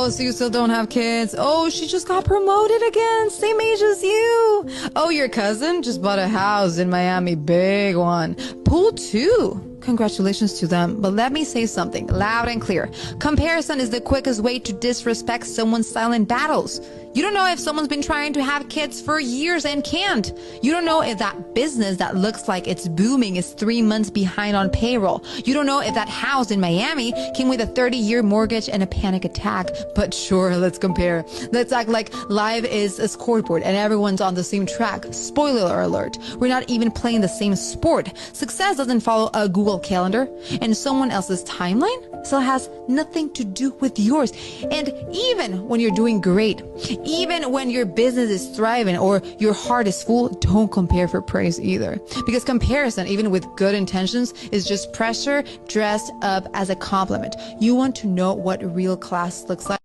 Oh, so you still don't have kids? Oh, she just got promoted again, same age as you. Oh, your cousin just bought a house in Miami, big one. Pool too. Congratulations to them. But let me say something loud and clear. Comparison is the quickest way to disrespect someone's silent battles. You don't know if someone's been trying to have kids for years and can't. You don't know if that business that looks like it's booming is 3 months behind on payroll. You don't know if that house in Miami came with a 30-year mortgage and a panic attack. But sure, let's compare. Let's act like life is a scoreboard and everyone's on the same track. Spoiler alert, we're not even playing the same sport. Success doesn't follow a Google Calendar, and someone else's timeline still has nothing to do with yours. And even when you're doing great, even when your business is thriving or your heart is full, don't compare for praise either. Because comparison, even with good intentions, is just pressure dressed up as a compliment. You want to know what real class looks like?